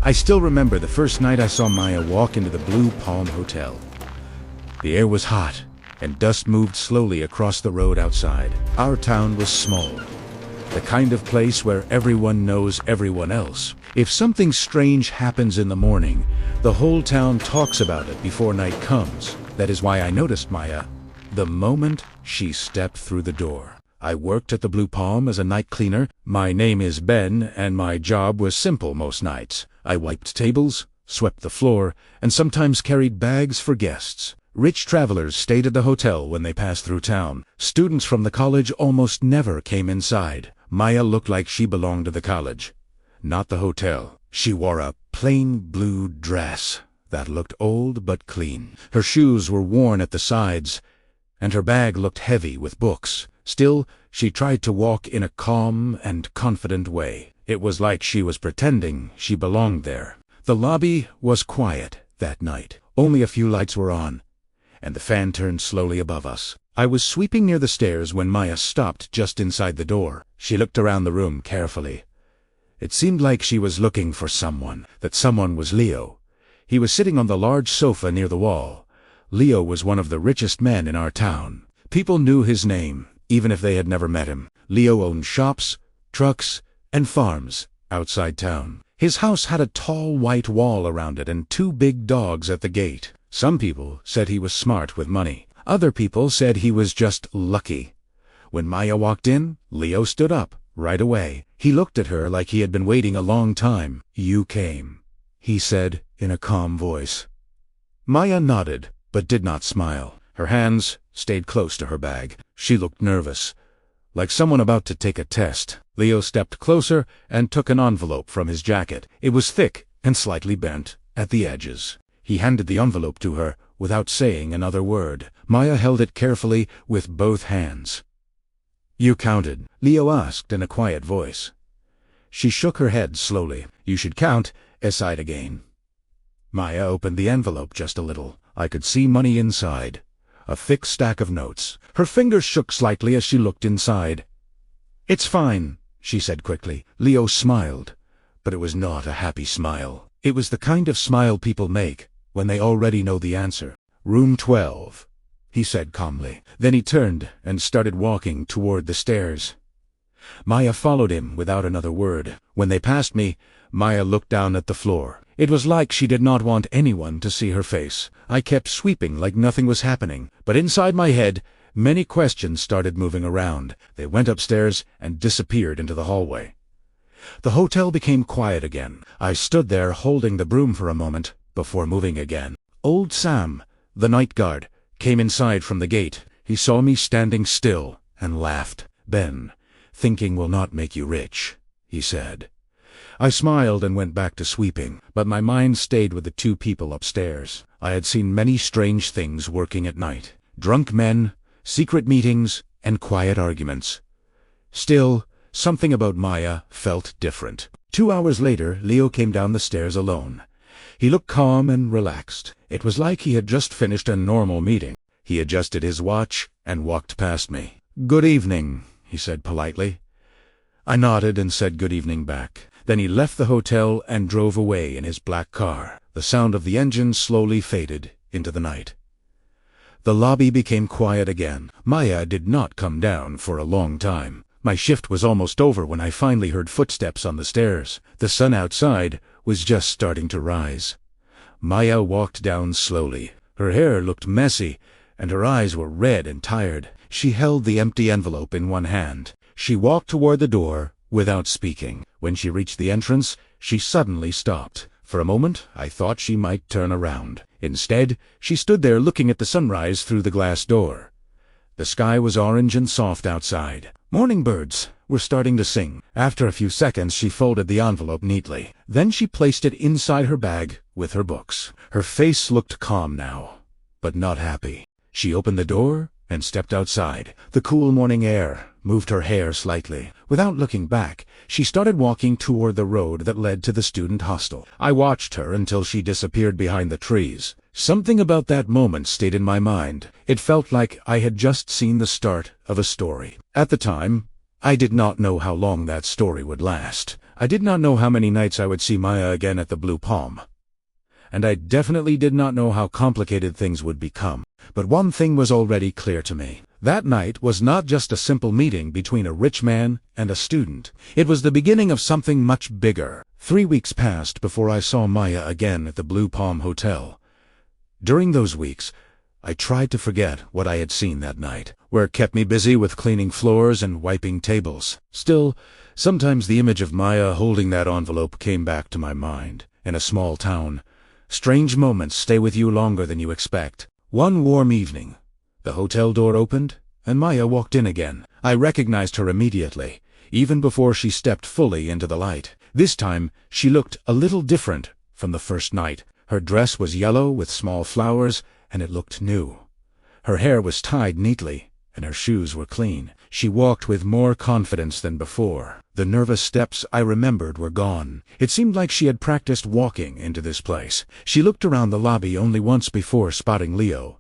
I still remember the first night I saw Maya walk into the Blue Palm Hotel. The air was hot, and dust moved slowly across the road outside. Our town was small, the kind of place where everyone knows everyone else. If something strange happens in the morning, the whole town talks about it before night comes. That is why I noticed Maya the moment she stepped through the door. I worked at the Blue Palm as a night cleaner. My name is Ben, and my job was simple most nights. I wiped tables, swept the floor, and sometimes carried bags for guests. Rich travelers stayed at the hotel when they passed through town. Students from the college almost never came inside. Maya looked like she belonged to the college, not the hotel. She wore a plain blue dress that looked old but clean. Her shoes were worn at the sides, and her bag looked heavy with books. Still, she tried to walk in a calm and confident way. It was like she was pretending she belonged there. The lobby was quiet that night. Only a few lights were on, and the fan turned slowly above us. I was sweeping near the stairs when Maya stopped just inside the door. She looked around the room carefully. It seemed like she was looking for someone. That someone was Leo. He was sitting on the large sofa near the wall. Leo was one of the richest men in our town. People knew his name, even if they had never met him. Leo owned shops, trucks, and farms outside town. His house had a tall white wall around it and 2 big dogs at the gate. Some people said he was smart with money. Other people said he was just lucky. When Maya walked in, Leo stood up right away. He looked at her like he had been waiting a long time. "You came," he said in a calm voice. Maya nodded, but did not smile. Her hands stayed close to her bag. She looked nervous, like someone about to take a test. Leo stepped closer and took an envelope from his jacket. It was thick and slightly bent at the edges. He handed the envelope to her without saying another word. Maya held it carefully with both hands. "You counted?" Leo asked in a quiet voice. She shook her head slowly. "You should count," sighed again. Maya opened the envelope just a little. I could see money inside, a thick stack of notes. Her fingers shook slightly as she looked inside. "It's fine," she said quickly. Leo smiled, but it was not a happy smile. It was the kind of smile people make when they already know the answer. "Room 12, he said calmly. Then he turned and started walking toward the stairs. Maya followed him without another word. When they passed me, Maya looked down at the floor. It was like she did not want anyone to see her face. I kept sweeping like nothing was happening, but inside my head, many questions started moving around. They went upstairs and disappeared into the hallway. The hotel became quiet again. I stood there holding the broom for a moment before moving again. Old Sam, the night guard, came inside from the gate. He saw me standing still and laughed. "Ben, thinking will not make you rich," he said. I smiled and went back to sweeping, but my mind stayed with the 2 people upstairs. I had seen many strange things working at night. Drunk men, secret meetings, and quiet arguments. Still, something about Maya felt different. 2 hours later, Leo came down the stairs alone. He looked calm and relaxed. It was like he had just finished a normal meeting. He adjusted his watch and walked past me. "Good evening," he said politely. I nodded and said good evening back. Then he left the hotel and drove away in his black car. The sound of the engine slowly faded into the night. The lobby became quiet again. Maya did not come down for a long time. My shift was almost over when I finally heard footsteps on the stairs. The sun outside was just starting to rise. Maya walked down slowly. Her hair looked messy, and her eyes were red and tired. She held the empty envelope in one hand. She walked toward the door without speaking. When she reached the entrance, she suddenly stopped. For a moment, I thought she might turn around. Instead, she stood there looking at the sunrise through the glass door. The sky was orange and soft outside. Morning birds were starting to sing. After a few seconds, she folded the envelope neatly. Then she placed it inside her bag with her books. Her face looked calm now, but not happy. She opened the door and stepped outside. The cool morning air moved her hair slightly. Without looking back, she started walking toward the road that led to the student hostel. I watched her until she disappeared behind the trees. Something about that moment stayed in my mind. It felt like I had just seen the start of a story. At the time, I did not know how long that story would last. I did not know how many nights I would see Maya again at the Blue Palm. And I definitely did not know how complicated things would become. But one thing was already clear to me. That night was not just a simple meeting between a rich man and a student. It was the beginning of something much bigger. 3 weeks passed before I saw Maya again at the Blue Palm Hotel. During those weeks, I tried to forget what I had seen that night. Work kept me busy with cleaning floors and wiping tables. Still, sometimes the image of Maya holding that envelope came back to my mind. In a small town, strange moments stay with you longer than you expect. One warm evening, the hotel door opened, and Maya walked in again. I recognized her immediately, even before she stepped fully into the light. This time, she looked a little different from the first night. Her dress was yellow with small flowers, and it looked new. Her hair was tied neatly, and her shoes were clean. She walked with more confidence than before. The nervous steps I remembered were gone. It seemed like she had practiced walking into this place. She looked around the lobby only once before spotting Leo.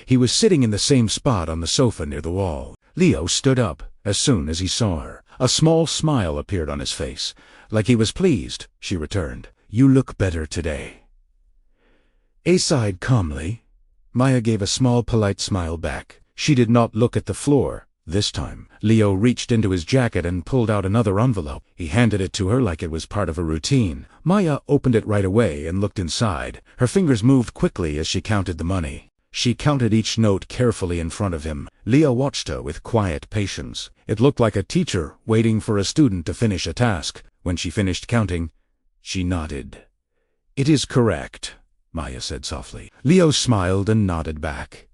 He was sitting in the same spot on the sofa near the wall. Leo stood up as soon as he saw her. A small smile appeared on his face. Like he was pleased, she returned. "You look better today." A sighed calmly. Maya gave a small polite smile back. She did not look at the floor. This time, Leo reached into his jacket and pulled out another envelope. He handed it to her like it was part of a routine. Maya opened it right away and looked inside. Her fingers moved quickly as she counted the money. She counted each note carefully in front of him. Leo watched her with quiet patience. It looked like a teacher waiting for a student to finish a task. When she finished counting, she nodded. "It is correct," Maya said softly. Leo smiled and nodded back.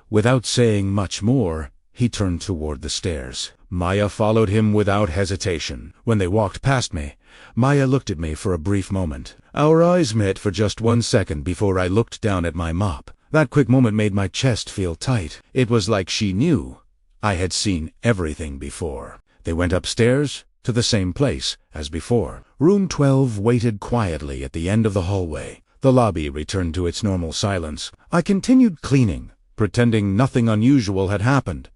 Without saying much more, he turned toward the stairs. Maya followed him without hesitation. When they walked past me, Maya looked at me for a brief moment. Our eyes met for just 1 second before I looked down at my mop. That quick moment made my chest feel tight. It was like she knew I had seen everything before. They went upstairs to the same place as before. Room 12 waited quietly at the end of the hallway. The lobby returned to its normal silence. I continued cleaning, pretending nothing unusual had happened.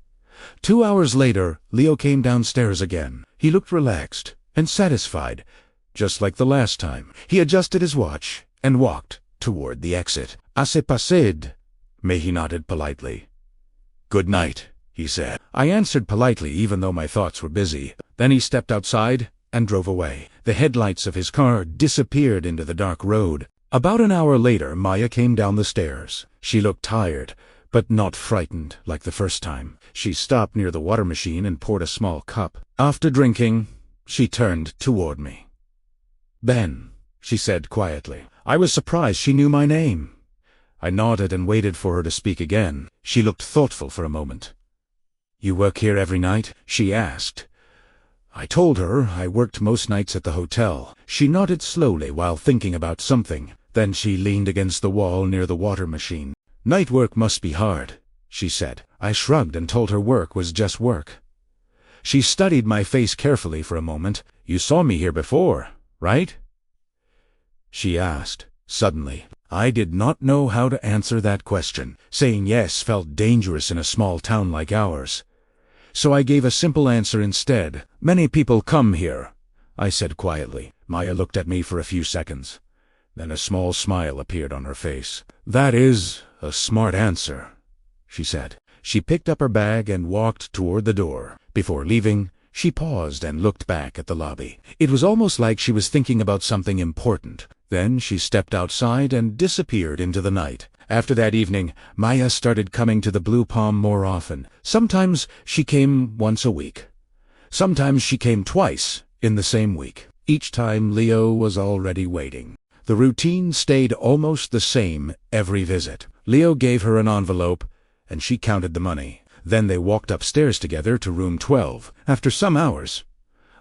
2 hours later, Leo came downstairs again. He looked relaxed and satisfied, just like the last time. He adjusted his watch and walked toward the exit. "Assez passé," he nodded politely. "Good night," he said. I answered politely even though my thoughts were busy. Then he stepped outside and drove away. The headlights of his car disappeared into the dark road. About an hour later, Maya came down the stairs. She looked tired, but not frightened like the first time. She stopped near the water machine and poured a small cup. After drinking, she turned toward me. "Ben," she said quietly. I was surprised she knew my name. I nodded and waited for her to speak again. She looked thoughtful for a moment. "You work here every night?" she asked. I told her I worked most nights at the hotel. She nodded slowly while thinking about something. Then she leaned against the wall near the water machine. "Night work must be hard," she said. I shrugged and told her work was just work. She studied my face carefully for a moment. "You saw me here before, right?" she asked, suddenly. I did not know how to answer that question. Saying yes felt dangerous in a small town like ours. So I gave a simple answer instead. "Many people come here," I said quietly. Maya looked at me for a few seconds. Then a small smile appeared on her face. "That is a smart answer," she said. She picked up her bag and walked toward the door. Before leaving, she paused and looked back at the lobby. It was almost like she was thinking about something important. Then she stepped outside and disappeared into the night. After that evening, Maya started coming to the Blue Palm more often. Sometimes she came once a week. Sometimes she came twice in the same week. Each time Leo was already waiting. The routine stayed almost the same every visit. Leo gave her an envelope, and she counted the money. Then they walked upstairs together to room 12. After some hours,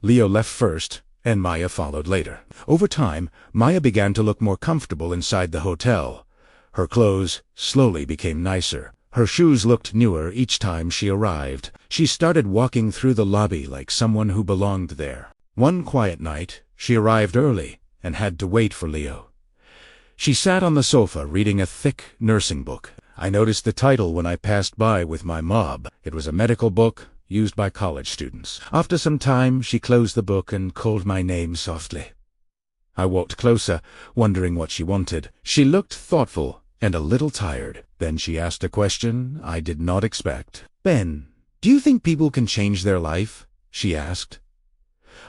Leo left first, and Maya followed later. Over time, Maya began to look more comfortable inside the hotel. Her clothes slowly became nicer. Her shoes looked newer each time she arrived. She started walking through the lobby like someone who belonged there. One quiet night, she arrived early and had to wait for Leo. She sat on the sofa reading a thick nursing book. I noticed the title when I passed by with my mob. It was a medical book, used by college students. After some time, she closed the book and called my name softly. I walked closer, wondering what she wanted. She looked thoughtful and a little tired. Then she asked a question I did not expect. "Ben, do you think people can change their life?" she asked.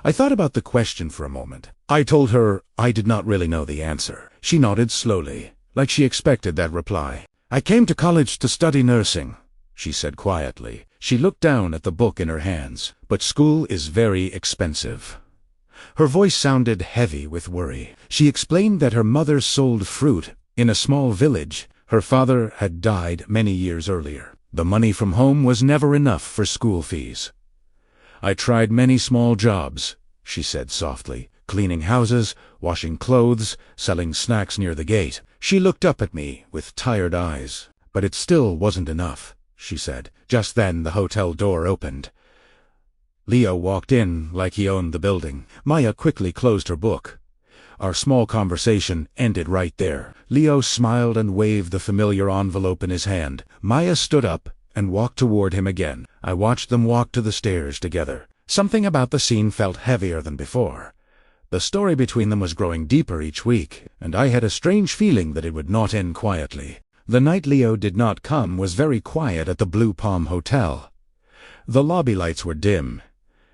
I thought about the question for a moment. I told her I did not really know the answer. She nodded slowly, like she expected that reply. "I came to college to study nursing," she said quietly. She looked down at the book in her hands. "But school is very expensive." Her voice sounded heavy with worry. She explained that her mother sold fruit in a small village. Her father had died many years earlier. The money from home was never enough for school fees. "I tried many small jobs," she said softly, "cleaning houses, washing clothes, selling snacks near the gate." She looked up at me with tired eyes. "But it still wasn't enough," she said. Just then the hotel door opened. Leo walked in like he owned the building. Maya quickly closed her book. Our small conversation ended right there. Leo smiled and waved the familiar envelope in his hand. Maya stood up and walked toward him again. I watched them walk to the stairs together. Something about the scene felt heavier than before. The story between them was growing deeper each week, and I had a strange feeling that it would not end quietly. The night Leo did not come was very quiet at the Blue Palm Hotel. The lobby lights were dim,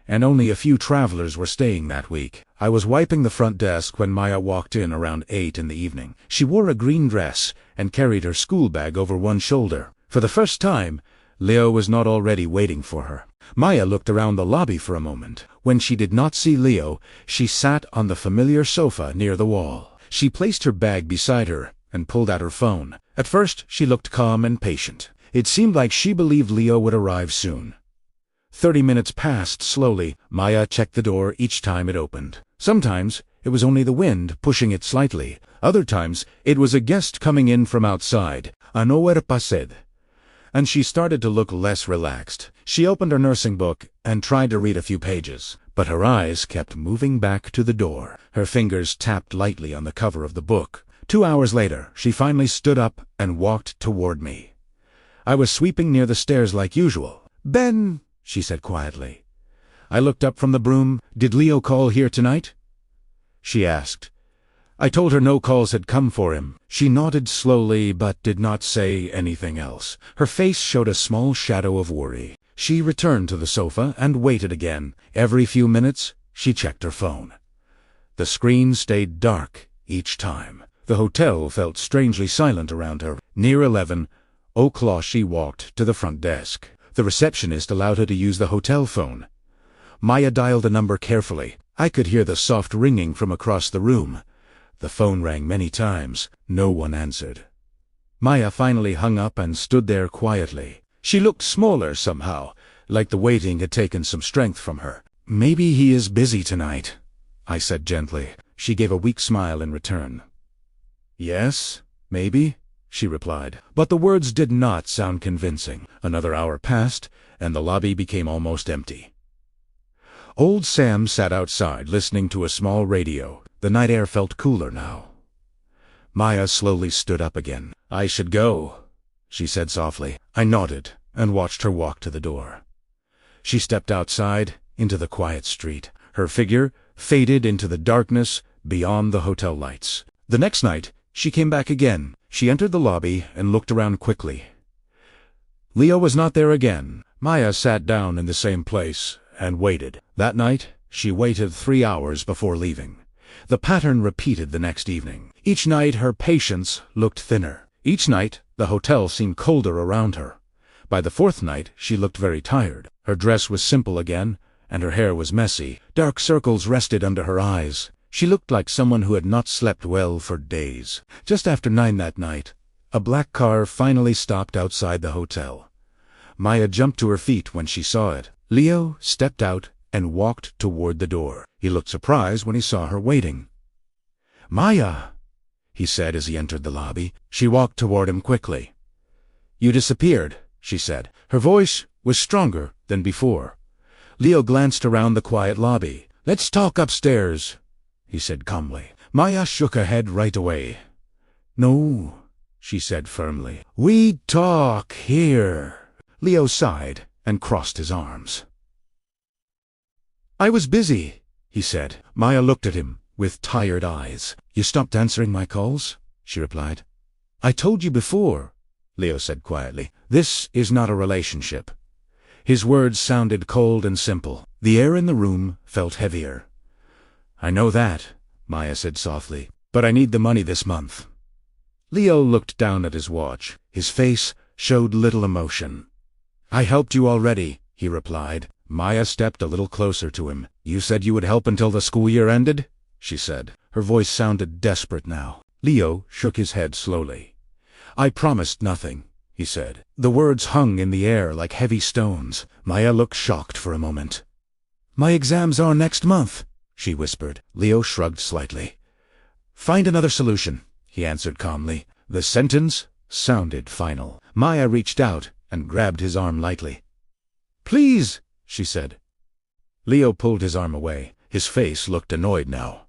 and only a few travelers were staying that week. I was wiping the front desk when Maya walked in around 8 in the evening. She wore a green dress and carried her school bag over one shoulder. For the first time, Leo was not already waiting for her. Maya looked around the lobby for a moment. When she did not see Leo, she sat on the familiar sofa near the wall. She placed her bag beside her and pulled out her phone. At first, she looked calm and patient. It seemed like she believed Leo would arrive soon. 30 minutes passed slowly. Maya checked the door each time it opened. Sometimes it was only the wind pushing it slightly. Other times it was a guest coming in from outside. "Un hour passed," and she started to look less relaxed. She opened her nursing book and tried to read a few pages, but her eyes kept moving back to the door. Her fingers tapped lightly on the cover of the book. 2 hours later, she finally stood up and walked toward me. I was sweeping near the stairs like usual. "Ben," she said quietly. I looked up from the broom. "Did Leo call here tonight?" she asked. I told her no calls had come for him. She nodded slowly but did not say anything else. Her face showed a small shadow of worry. She returned to the sofa and waited again. Every few minutes, she checked her phone. The screen stayed dark each time. The hotel felt strangely silent around her. Near 11 o'clock she walked to the front desk. The receptionist allowed her to use the hotel phone. Maya dialed the number carefully. I could hear the soft ringing from across the room. The phone rang many times. No one answered. Maya finally hung up and stood there quietly. She looked smaller somehow, like the waiting had taken some strength from her. "Maybe he is busy tonight," I said gently. She gave a weak smile in return. "Yes, maybe," she replied. But the words did not sound convincing. Another hour passed, and the lobby became almost empty. Old Sam sat outside, listening to a small radio. The night air felt cooler now. Maya slowly stood up again. "I should go," she said softly. I nodded and watched her walk to the door. She stepped outside into the quiet street. Her figure faded into the darkness beyond the hotel lights. The next night, she came back again. She entered the lobby and looked around quickly. Leo was not there again. Maya sat down in the same place and waited. That night, she waited 3 hours before leaving. The pattern repeated the next evening. Each night her patience looked thinner. Each night the hotel seemed colder around her. By the 4th night she looked very tired. Her dress was simple again, and her hair was messy. Dark circles rested under her eyes. She looked like someone who had not slept well for days. Just after 9 that night, a black car finally stopped outside the hotel. Maya jumped to her feet when she saw it. Leo stepped out and walked toward the door. He looked surprised when he saw her waiting. "Maya," he said as he entered the lobby. She walked toward him quickly. "You disappeared," she said. Her voice was stronger than before. Leo glanced around the quiet lobby. "Let's talk upstairs," he said calmly. Maya shook her head right away. "No," she said firmly. "We talk here." Leo sighed and crossed his arms. "I was busy," he said. Maya looked at him with tired eyes. "You stopped answering my calls?" she replied. "I told you before," Leo said quietly. "This is not a relationship." His words sounded cold and simple. The air in the room felt heavier. "I know that," Maya said softly, "but I need the money this month." Leo looked down at his watch. His face showed little emotion. "I helped you already," he replied. Maya stepped a little closer to him. "You said you would help until the school year ended?" she said. Her voice sounded desperate now. Leo shook his head slowly. "I promised nothing," he said. The words hung in the air like heavy stones. Maya looked shocked for a moment. "My exams are next month," she whispered. Leo shrugged slightly. "Find another solution," he answered calmly. The sentence sounded final. Maya reached out and grabbed his arm lightly. "Please," she said. Leo pulled his arm away. His face looked annoyed now.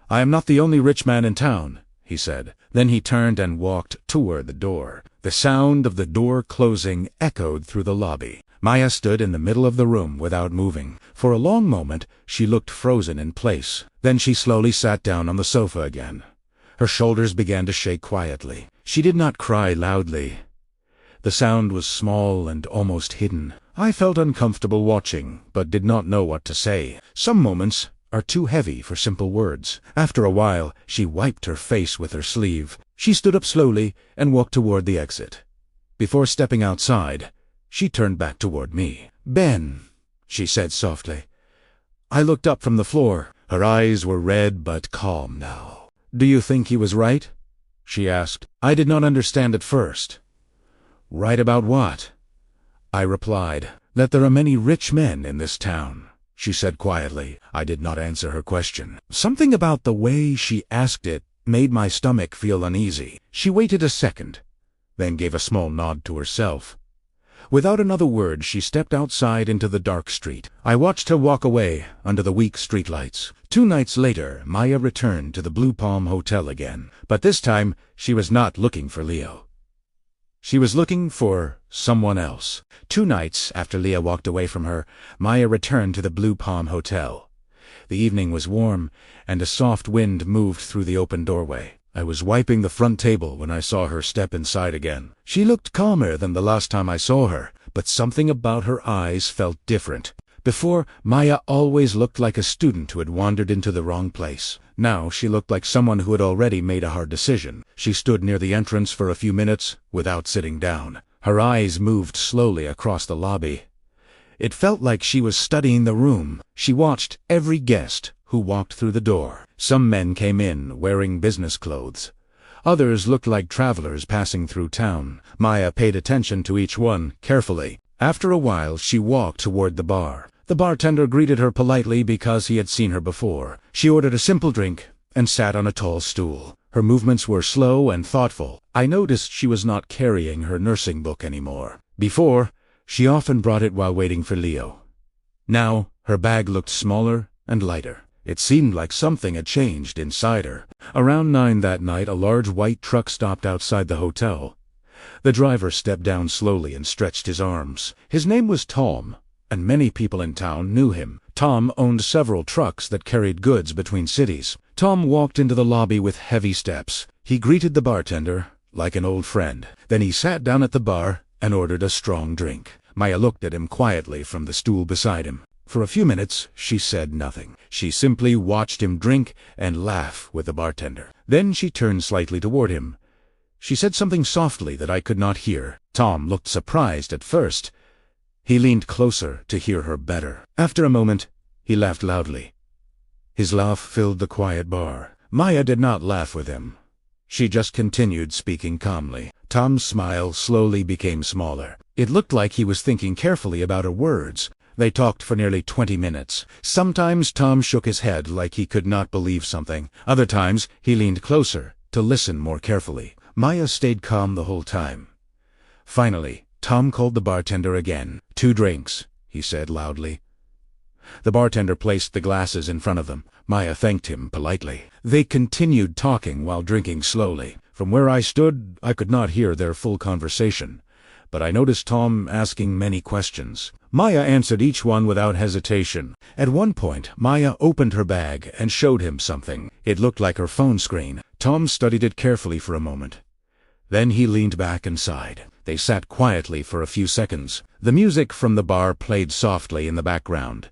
"I am not the only rich man in town," he said. Then he turned and walked toward the door. The sound of the door closing echoed through the lobby. Maya stood in the middle of the room without moving. For a long moment she looked frozen in place. Then she slowly sat down on the sofa again. Her shoulders began to shake quietly. She did not cry loudly. The sound was small and almost hidden. I felt uncomfortable watching, but did not know what to say. Some moments are too heavy for simple words. After a while, she wiped her face with her sleeve. She stood up slowly and walked toward the exit. Before stepping outside, she turned back toward me. "Ben," she said softly. I looked up from the floor. Her eyes were red but calm now. "Do you think he was right?" she asked. I did not understand at first. "Right about what?" I replied. "That there are many rich men in this town," she said quietly. I did not answer her question. Something about the way she asked it made my stomach feel uneasy. She waited a second, then gave a small nod to herself. Without another word, she stepped outside into the dark street. I watched her walk away under the weak streetlights. 2 nights later, Maya returned to the Blue Palm Hotel again. But this time, she was not looking for Leo. She was looking for someone else. 2 nights after Leo walked away from her, Maya returned to the Blue Palm Hotel. The evening was warm, and a soft wind moved through the open doorway. I was wiping the front table when I saw her step inside again. She looked calmer than the last time I saw her, but something about her eyes felt different. Before, Maya always looked like a student who had wandered into the wrong place. Now she looked like someone who had already made a hard decision. She stood near the entrance for a few minutes without sitting down. Her eyes moved slowly across the lobby. It felt like she was studying the room. She watched every guest who walked through the door. Some men came in wearing business clothes. Others looked like travelers passing through town. Maya paid attention to each one carefully. After a while, she walked toward the bar. The bartender greeted her politely because he had seen her before. She ordered a simple drink and sat on a tall stool. Her movements were slow and thoughtful. I noticed she was not carrying her nursing book anymore. Before, she often brought it while waiting for Leo. Now, her bag looked smaller and lighter. It seemed like something had changed inside her. Around 9 that night, a large white truck stopped outside the hotel. The driver stepped down slowly and stretched his arms. His name was Tom, and many people in town knew him. Tom owned several trucks that carried goods between cities. Tom walked into the lobby with heavy steps. He greeted the bartender like an old friend. Then he sat down at the bar and ordered a strong drink. Maya looked at him quietly from the stool beside him. For a few minutes, she said nothing. She simply watched him drink and laugh with the bartender. Then she turned slightly toward him. She said something softly that I could not hear. Tom looked surprised at first. He leaned closer to hear her better. After a moment, he laughed loudly. His laugh filled the quiet bar. Maya did not laugh with him. She just continued speaking calmly. Tom's smile slowly became smaller. It looked like he was thinking carefully about her words. They talked for nearly 20 minutes. Sometimes Tom shook his head like he could not believe something. Other times, he leaned closer to listen more carefully. Maya stayed calm the whole time. Finally, Tom called the bartender again. 2 drinks, he said loudly. The bartender placed the glasses in front of them. Maya thanked him politely. They continued talking while drinking slowly. From where I stood, I could not hear their full conversation, but I noticed Tom asking many questions. Maya answered each one without hesitation. At one point, Maya opened her bag and showed him something. It looked like her phone screen. Tom studied it carefully for a moment. Then he leaned back and sighed. They sat quietly for a few seconds. The music from the bar played softly in the background.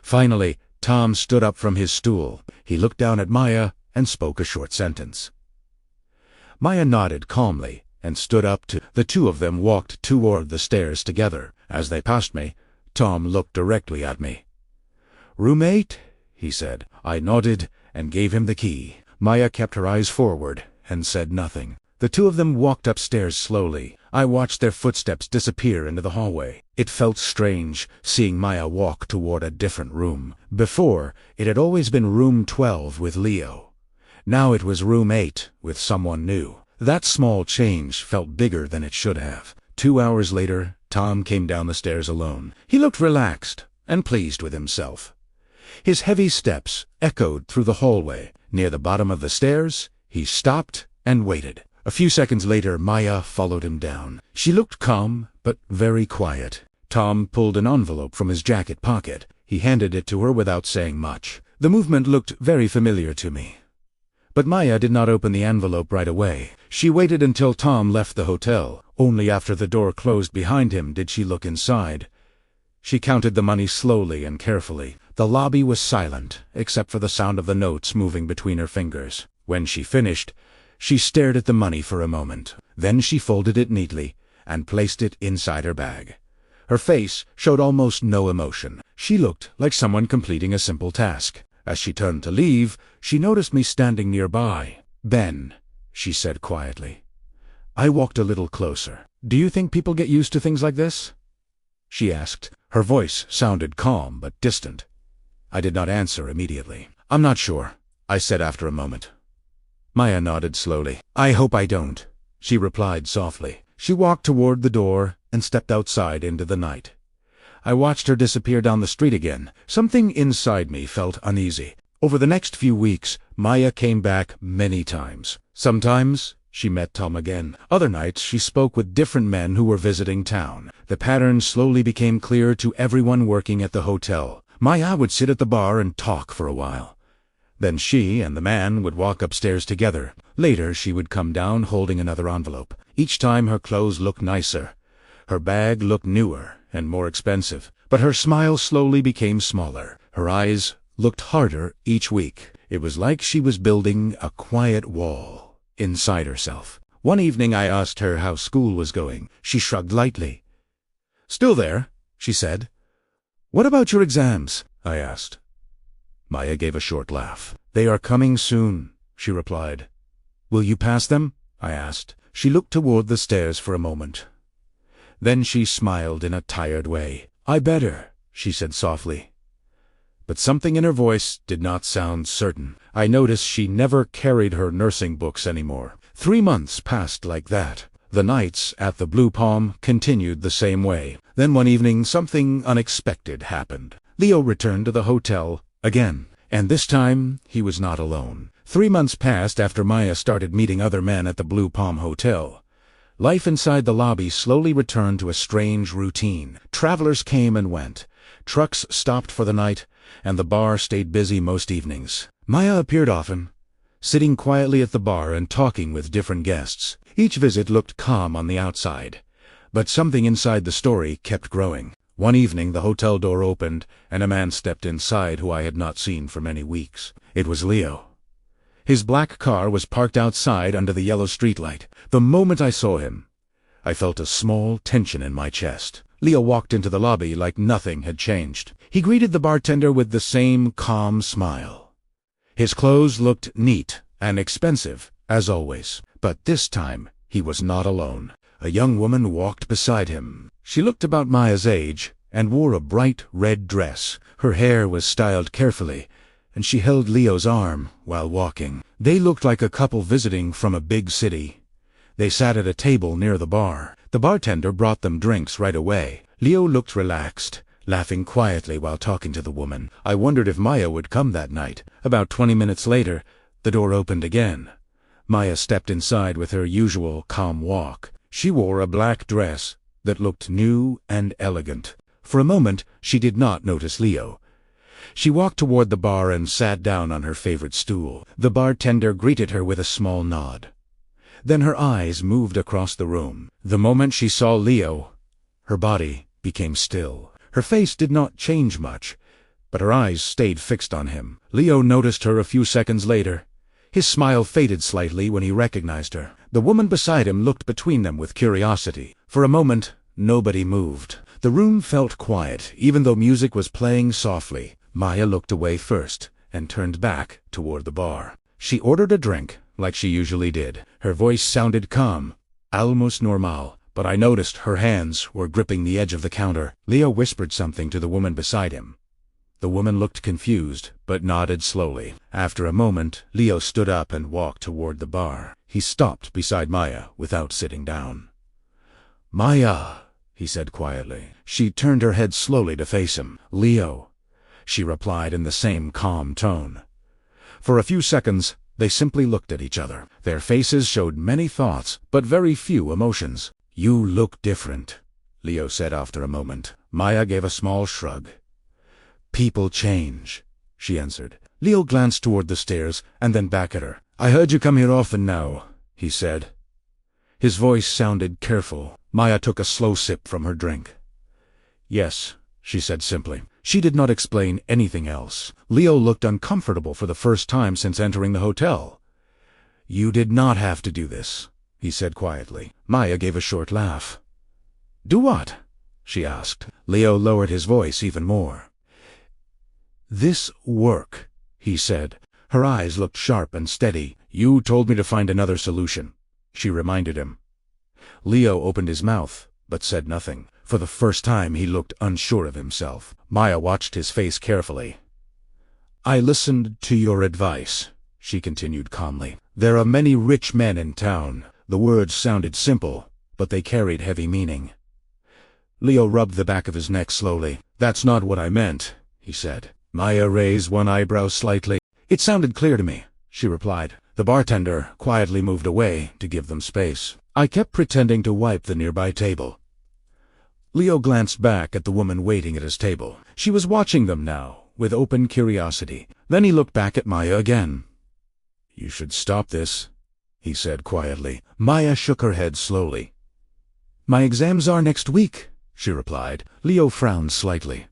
Finally, Tom stood up from his stool. He looked down at Maya and spoke a short sentence. Maya nodded calmly and stood up. The two of them walked toward the stairs together. As they passed me, Tom looked directly at me. "Roommate?" he said. I nodded and gave him the key. Maya kept her eyes forward and said nothing. The two of them walked upstairs slowly. I watched their footsteps disappear into the hallway. It felt strange, seeing Maya walk toward a different room. Before, it had always been room 12 with Leo. Now it was room 8 with someone new. That small change felt bigger than it should have. 2 hours later, Tom came down the stairs alone. He looked relaxed and pleased with himself. His heavy steps echoed through the hallway. Near the bottom of the stairs, he stopped and waited. A few seconds later, Maya followed him down. She looked calm, but very quiet. Tom pulled an envelope from his jacket pocket. He handed it to her without saying much. The movement looked very familiar to me. But Maya did not open the envelope right away. She waited until Tom left the hotel. Only after the door closed behind him did she look inside. She counted the money slowly and carefully. The lobby was silent, except for the sound of the notes moving between her fingers. When she finished, she stared at the money for a moment. Then she folded it neatly and placed it inside her bag. Her face showed almost no emotion. She looked like someone completing a simple task. As she turned to leave, she noticed me standing nearby. "Ben," she said quietly. I walked a little closer. "Do you think people get used to things like this?" she asked. Her voice sounded calm but distant. I did not answer immediately. "I'm not sure," I said after a moment. Maya nodded slowly. "I hope I don't," she replied softly. She walked toward the door and stepped outside into the night. I watched her disappear down the street again. Something inside me felt uneasy. Over the next few weeks, Maya came back many times. Sometimes she met Tom again. Other nights she spoke with different men who were visiting town. The pattern slowly became clear to everyone working at the hotel. Maya would sit at the bar and talk for a while. Then she and the man would walk upstairs together. Later she would come down holding another envelope. Each time her clothes looked nicer. Her bag looked newer and more expensive. But her smile slowly became smaller. Her eyes looked harder each week. It was like she was building a quiet wall inside herself. One evening I asked her how school was going. She shrugged lightly. "Still there," she said. "What about your exams?" I asked. Maya gave a short laugh. "They are coming soon," she replied. "Will you pass them?" I asked. She looked toward the stairs for a moment. Then she smiled in a tired way. "I better," she said softly. But something in her voice did not sound certain. I noticed she never carried her nursing books anymore. 3 months passed like that. The nights at the Blue Palm continued the same way. Then one evening something unexpected happened. Leo returned to the hotel again, and this time he was not alone. 3 months passed after Maya started meeting other men at the Blue Palm Hotel. Life inside the lobby slowly returned to a strange routine. Travelers came and went. Trucks stopped for the night, and the bar stayed busy most evenings. Maya appeared often, sitting quietly at the bar and talking with different guests. Each visit looked calm on the outside, but something inside the story kept growing. One evening the hotel door opened, and a man stepped inside who I had not seen for many weeks. It was Leo. His black car was parked outside under the yellow streetlight. The moment I saw him, I felt a small tension in my chest. Leo walked into the lobby like nothing had changed. He greeted the bartender with the same calm smile. His clothes looked neat and expensive, as always. But this time, he was not alone. A young woman walked beside him. She looked about Maya's age and wore a bright red dress. Her hair was styled carefully, and she held Leo's arm while walking. They looked like a couple visiting from a big city. They sat at a table near the bar. The bartender brought them drinks right away. Leo looked relaxed, laughing quietly while talking to the woman. I wondered if Maya would come that night. About 20 minutes later, the door opened again. Maya stepped inside with her usual calm walk. She wore a black dress that looked new and elegant. For a moment, she did not notice Leo. She walked toward the bar and sat down on her favorite stool. The bartender greeted her with a small nod. Then her eyes moved across the room. The moment she saw Leo, her body became still. Her face did not change much, but her eyes stayed fixed on him. Leo noticed her a few seconds later. His smile faded slightly when he recognized her. The woman beside him looked between them with curiosity. For a moment, nobody moved. The room felt quiet, even though music was playing softly. Maya looked away first and turned back toward the bar. She ordered a drink, like she usually did. Her voice sounded calm, almost normal, but I noticed her hands were gripping the edge of the counter. Leo whispered something to the woman beside him. The woman looked confused, but nodded slowly. After a moment, Leo stood up and walked toward the bar. He stopped beside Maya without sitting down. "Maya," he said quietly. She turned her head slowly to face him. "Leo," she replied in the same calm tone. For a few seconds, they simply looked at each other. Their faces showed many thoughts, but very few emotions. "You look different," Leo said after a moment. Maya gave a small shrug. "People change," she answered. Leo glanced toward the stairs and then back at her. "I heard you come here often now," he said. His voice sounded careful. Maya took a slow sip from her drink. "Yes," she said simply. She did not explain anything else. Leo looked uncomfortable for the first time since entering the hotel. "You did not have to do this," he said quietly. Maya gave a short laugh. "Do what?" she asked. Leo lowered his voice even more. "This work," he said. Her eyes looked sharp and steady. "You told me to find another solution," she reminded him. Leo opened his mouth, but said nothing. For the first time he looked unsure of himself. Maya watched his face carefully. "I listened to your advice," she continued calmly. "There are many rich men in town." The words sounded simple, but they carried heavy meaning. Leo rubbed the back of his neck slowly. "That's not what I meant," he said. Maya raised one eyebrow slightly. "It sounded clear to me," she replied. The bartender quietly moved away to give them space. I kept pretending to wipe the nearby table. Leo glanced back at the woman waiting at his table. She was watching them now, with open curiosity. Then he looked back at Maya again. "You should stop this," he said quietly. Maya shook her head slowly. "My exams are next week," she replied. Leo frowned slightly.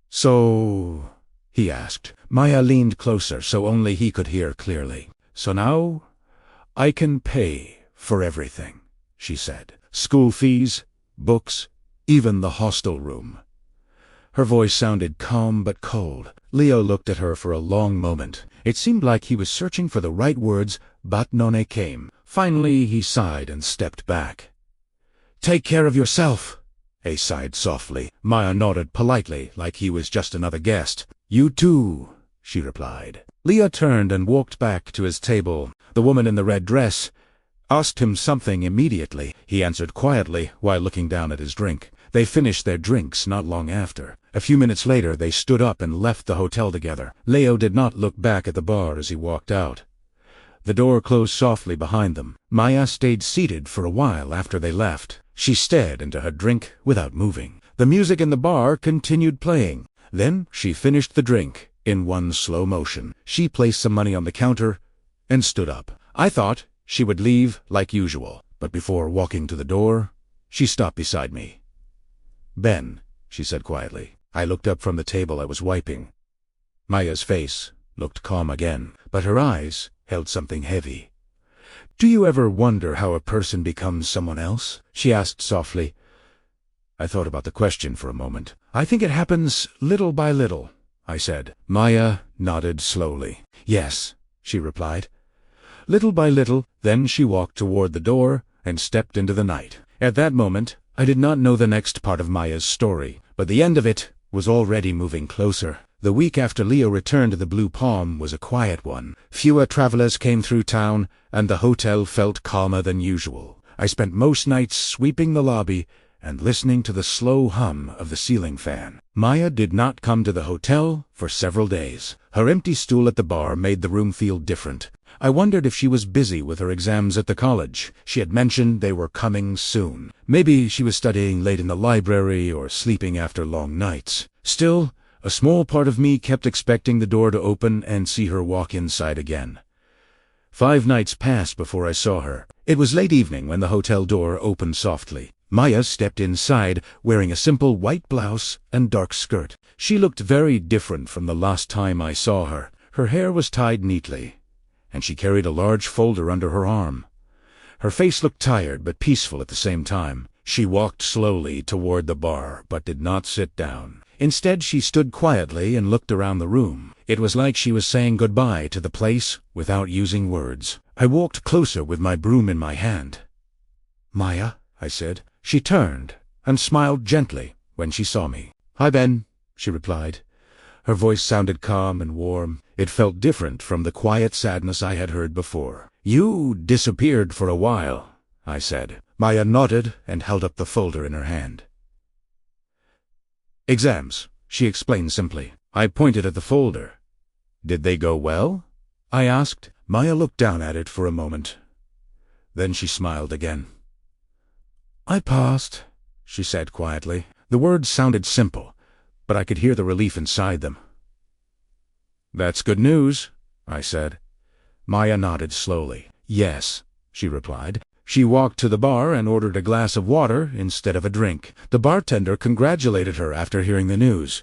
"So?" he asked. Maya leaned closer so only he could hear clearly. "So now I can pay for everything," she said. "School fees, books, even the hostel room." Her voice sounded calm but cold. Leo looked at her for a long moment. It seemed like he was searching for the right words, but none came. Finally he sighed and stepped back. "Take care of yourself," he sighed softly. Maya nodded politely, like he was just another guest. "You too," she replied. Leo turned and walked back to his table. The woman in the red dress asked him something immediately. He answered quietly while looking down at his drink. They finished their drinks not long after. A few minutes later they stood up and left the hotel together. Leo did not look back at the bar as he walked out. The door closed softly behind them. Maya stayed seated for a while after they left. She stared into her drink without moving. The music in the bar continued playing. Then she finished the drink in one slow motion. She placed some money on the counter and stood up. I thought she would leave like usual, but before walking to the door, she stopped beside me. "Ben," she said quietly. I looked up from the table I was wiping. Maya's face looked calm again, but her eyes held something heavy. "Do you ever wonder how a person becomes someone else?" she asked softly. I thought about the question for a moment. "I think it happens little by little," I said. Maya nodded slowly. "Yes," she replied. "Little by little." Then she walked toward the door and stepped into the night. At that moment, I did not know the next part of Maya's story, but the end of it was already moving closer. The week after Leo returned to the Blue Palm was a quiet one. Fewer travelers came through town, and the hotel felt calmer than usual. I spent most nights sweeping the lobby and listening to the slow hum of the ceiling fan. Maya did not come to the hotel for several days. Her empty stool at the bar made the room feel different. I wondered if she was busy with her exams at the college. She had mentioned they were coming soon. Maybe she was studying late in the library or sleeping after long nights. Still, a small part of me kept expecting the door to open and see her walk inside again. 5 nights passed before I saw her. It was late evening when the hotel door opened softly. Maya stepped inside, wearing a simple white blouse and dark skirt. She looked very different from the last time I saw her. Her hair was tied neatly, and she carried a large folder under her arm. Her face looked tired but peaceful at the same time. She walked slowly toward the bar, but did not sit down. Instead, she stood quietly and looked around the room. It was like she was saying goodbye to the place without using words. I walked closer with my broom in my hand. "Maya," I said. She turned and smiled gently when she saw me. "Hi, Ben," she replied. Her voice sounded calm and warm. It felt different from the quiet sadness I had heard before. "You disappeared for a while," I said. Maya nodded and held up the folder in her hand. "Exams," she explained simply. I pointed at the folder. "Did they go well?" I asked. Maya looked down at it for a moment. Then she smiled again. "I passed," she said quietly. The words sounded simple, but I could hear the relief inside them. "That's good news," I said. Maya nodded slowly. "Yes," she replied. She walked to the bar and ordered a glass of water instead of a drink. The bartender congratulated her after hearing the news.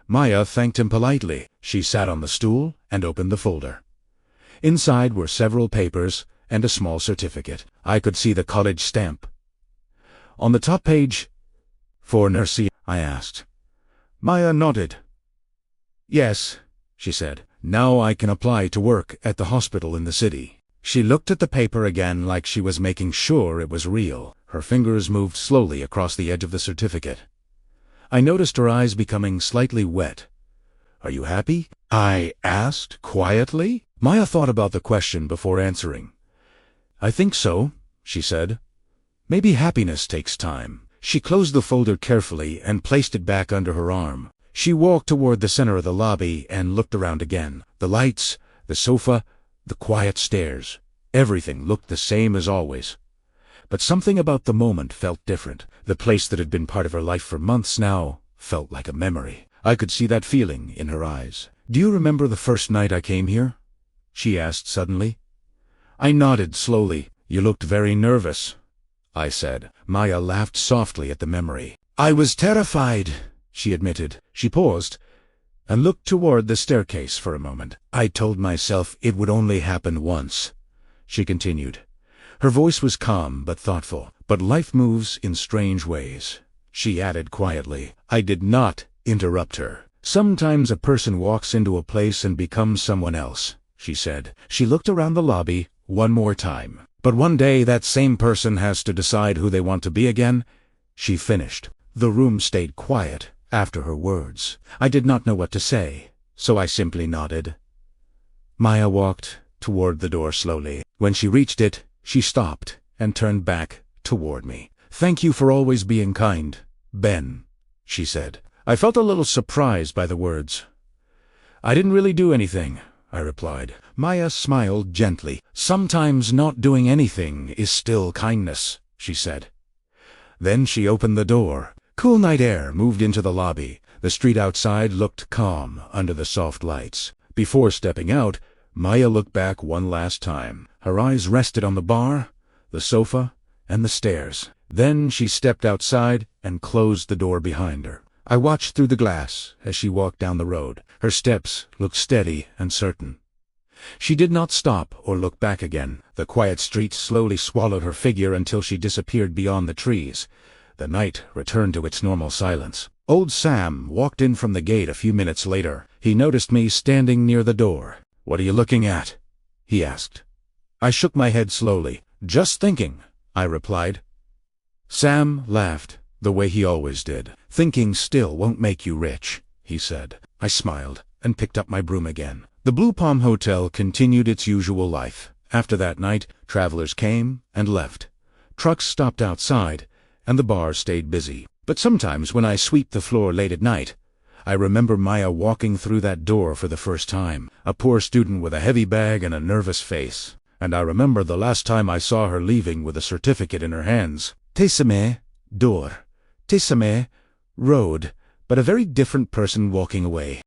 Maya thanked him politely. She sat on the stool and opened the folder. Inside were several papers and a small certificate. I could see the college stamp. On the top page, "For nursing," I asked. Maya nodded. "Yes," she said. "Now I can apply to work at the hospital in the city." She looked at the paper again like she was making sure it was real. Her fingers moved slowly across the edge of the certificate. I noticed her eyes becoming slightly wet. "Are you happy?" I asked quietly. Maya thought about the question before answering. "I think so," she said. "Maybe happiness takes time." She closed the folder carefully and placed it back under her arm. She walked toward the center of the lobby and looked around again. The lights, the sofa, the quiet stairs. Everything looked the same as always. But something about the moment felt different. The place that had been part of her life for months now felt like a memory. I could see that feeling in her eyes. "Do you remember the first night I came here?" she asked suddenly. I nodded slowly. "You looked very nervous," I said. Maya laughed softly at the memory. "I was terrified," she admitted. She paused and looked toward the staircase for a moment. "I told myself it would only happen once," she continued. Her voice was calm but thoughtful. "But life moves in strange ways," she added quietly. I did not interrupt her. "Sometimes a person walks into a place and becomes someone else," she said. She looked around the lobby one more time. "But one day that same person has to decide who they want to be again," she finished. The room stayed quiet after her words. I did not know what to say, so I simply nodded. Maya walked toward the door slowly. When she reached it, she stopped and turned back toward me. "Thank you for always being kind, Ben," she said. I felt a little surprised by the words. "I didn't really do anything," I replied. Maya smiled gently. "Sometimes not doing anything is still kindness," she said. Then she opened the door. Cool night air moved into the lobby. The street outside looked calm under the soft lights. Before stepping out, Maya looked back one last time. Her eyes rested on the bar, the sofa, and the stairs. Then she stepped outside and closed the door behind her. I watched through the glass as she walked down the road. Her steps looked steady and certain. She did not stop or look back again. The quiet street slowly swallowed her figure until she disappeared beyond the trees. The night returned to its normal silence. Old Sam walked in from the gate a few minutes later. He noticed me standing near the door. "What are you looking at?" he asked. I shook my head slowly. "Just thinking," I replied. Sam laughed, the way he always did. "Thinking still won't make you rich," he said. I smiled and picked up my broom again. The Blue Palm Hotel continued its usual life. After that night, travelers came and left. Trucks stopped outside, and the bar stayed busy. But sometimes when I sweep the floor late at night, I remember Maya walking through that door for the first time, a poor student with a heavy bag and a nervous face. And I remember the last time I saw her leaving with a certificate in her hands. Tésame, door. Tésame, road, but a very different person walking away.